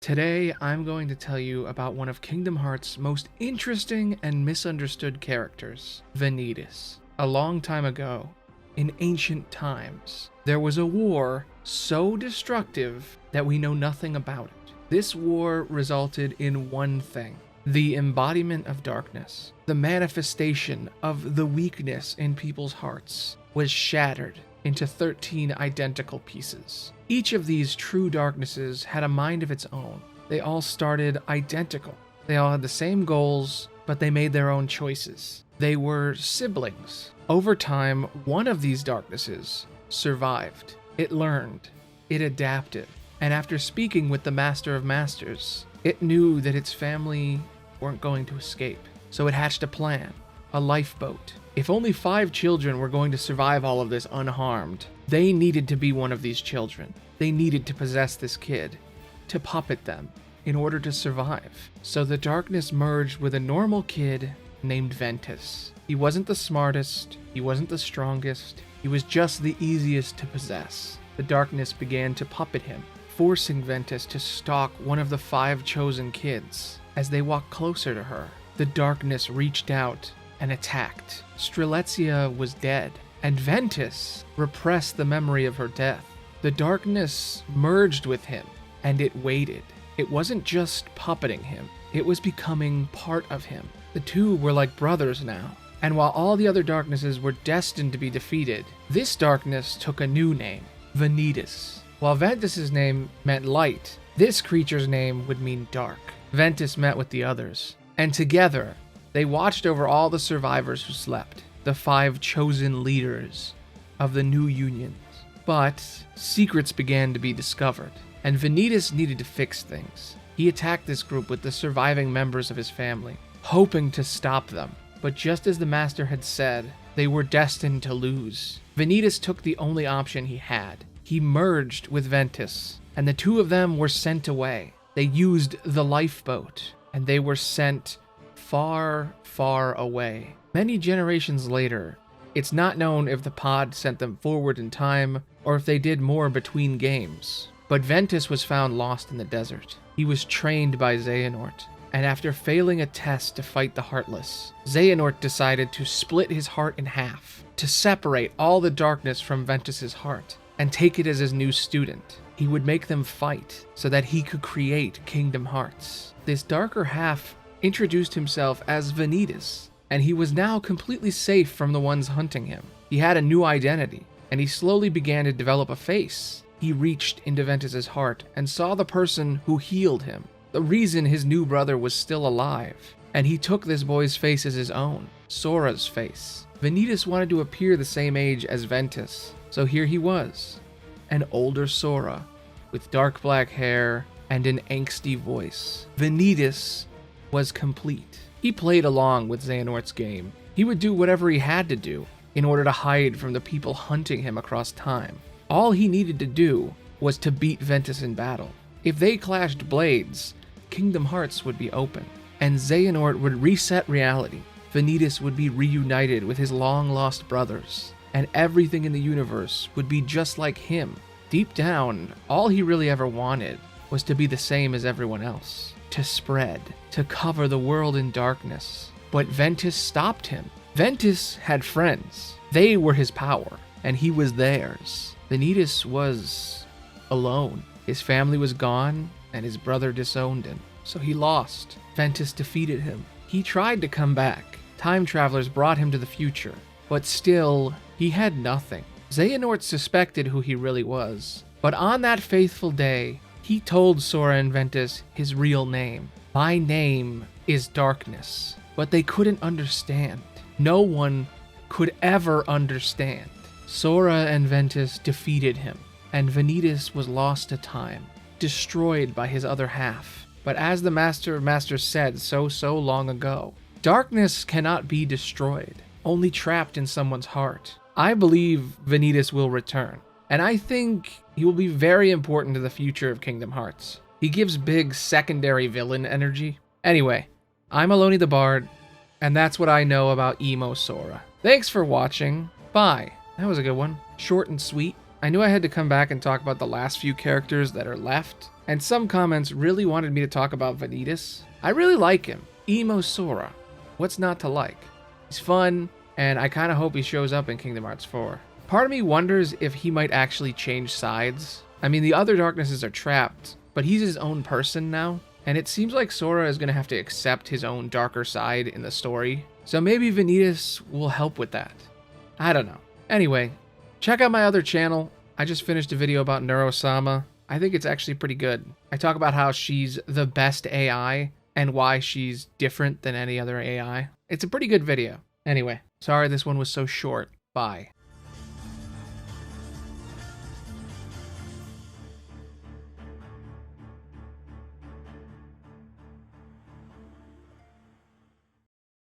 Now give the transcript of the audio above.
Today, I'm going to tell you about one of Kingdom Hearts' most interesting and misunderstood characters, Vanitas. A long time ago, in ancient times, there was a war so destructive that we know nothing about it. This war resulted in one thing: the embodiment of darkness. The manifestation of the weakness in people's hearts was shattered into 13 identical pieces. Each of these true darknesses had a mind of its own. They all started identical. They all had the same goals, but they made their own choices. They were siblings. Over time, one of these darknesses survived. It learned. It adapted. And after speaking with the Master of Masters, it knew that its family weren't going to escape. So it hatched a plan, a lifeboat. If only 5 children were going to survive all of this unharmed, they needed to be one of these children. They needed to possess this kid, to puppet them, in order to survive. So the darkness merged with a normal kid named Ventus. He wasn't the smartest, he wasn't the strongest, he was just the easiest to possess. The darkness began to puppet him, forcing Ventus to stalk one of the 5 chosen kids. As they walked closer to her, the darkness reached out and attacked. Strelitzia was dead, and Ventus repressed the memory of her death. The darkness merged with him, and it waited. It wasn't just puppeting him, it was becoming part of him. The two were like brothers now, and while all the other darknesses were destined to be defeated, this darkness took a new name, Vanitas. While Ventus's name meant light, this creature's name would mean dark. Ventus met with the others, and together, they watched over all the survivors who slept, the 5 chosen leaders of the new unions. But secrets began to be discovered, and Vanitas needed to fix things. He attacked this group with the surviving members of his family, hoping to stop them. But just as the Master had said, they were destined to lose. Vanitas took the only option he had. He merged with Ventus, and the two of them were sent away. They used the lifeboat, and they were sent far, far away. Many generations later, it's not known if the pod sent them forward in time or if they did more between games. But Ventus was found lost in the desert. He was trained by Xehanort, and after failing a test to fight the Heartless, Xehanort decided to split his heart in half, to separate all the darkness from Ventus's heart, and take it as his new student. He would make them fight so that he could create Kingdom Hearts. This darker half introduced himself as Vanitas, and he was now completely safe from the ones hunting him. He had a new identity, and he slowly began to develop a face. He reached into Ventus's heart and saw the person who healed him, the reason his new brother was still alive, and he took this boy's face as his own, Sora's face. Vanitas wanted to appear the same age as Ventus, so here he was, an older Sora, with dark black hair and an angsty voice. Vanitas was complete. He played along with Xehanort's game. He would do whatever he had to do in order to hide from the people hunting him across time. All he needed to do was to beat Ventus in battle. If they clashed blades, Kingdom Hearts would be open, and Xehanort would reset reality. Vanitas would be reunited with his long-lost brothers, and everything in the universe would be just like him. Deep down, all he really ever wanted was to be the same as everyone else, to spread, to cover the world in darkness. But Ventus stopped him. Ventus had friends. They were his power, and he was theirs. Vanitas was alone. His family was gone, and his brother disowned him. So he lost. Ventus defeated him. He tried to come back. Time travelers brought him to the future, but still, he had nothing. Xehanort suspected who he really was, but on that faithful day, he told Sora and Ventus his real name. My name is Darkness. But they couldn't understand. No one could ever understand. Sora and Ventus defeated him, and Vanitas was lost to time, destroyed by his other half. But as the Master of Masters said so long ago, darkness cannot be destroyed, only trapped in someone's heart. I believe Vanitas will return, and I think he will be very important to the future of Kingdom Hearts. He gives big secondary villain energy. Anyway, I'm Aloni the Bard, and that's what I know about Emo Sora. Thanks for watching. Bye. That was a good one. Short and sweet. I knew I had to come back and talk about the last few characters that are left, And some comments really wanted me to talk about Vanitas. I really like him. Emo Sora. What's not to like? He's fun, and I kind of hope he shows up in Kingdom Hearts 4. Part of me wonders if he might actually change sides. I mean, the other Darknesses are trapped, but he's his own person now, and it seems like Sora is going to have to accept his own darker side in the story. So maybe Vanitas will help with that. I don't know. Anyway, check out my other channel. I just finished a video about Neuro-sama. I think it's actually pretty good. I talk about how she's the best AI and why she's different than any other AI. It's a pretty good video. Anyway, sorry this one was so short. Bye.